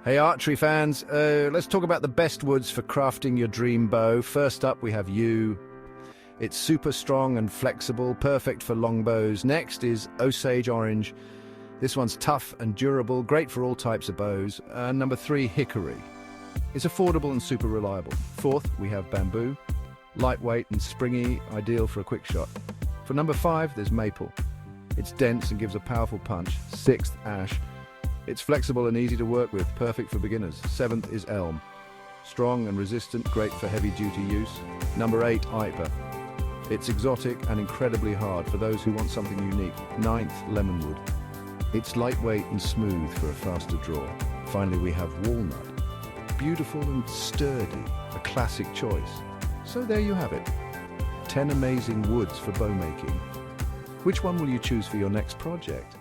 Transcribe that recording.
Hey archery fans, let's talk about the best woods for crafting your dream bow. First up we have yew. It's super strong and flexible, perfect for longbows. Next is Osage orange. This one's tough and durable, great for all types of bows. And number 3, hickory. It's affordable and super reliable. Fourth, we have bamboo. Lightweight and springy, ideal for a quick shot. For number 5, there's maple. It's dense and gives a powerful punch. Sixth, ash. It's flexible and easy to work with, perfect for beginners. Seventh is elm. Strong and resistant, great for heavy-duty use. Number 8, ipa. It's exotic and incredibly hard for those who want something unique. Ninth, lemonwood. It's lightweight and smooth for a faster draw. Finally, we have walnut. Beautiful and sturdy, a classic choice. So there you have it. 10 amazing woods for bow making. Which one will you choose for your next project?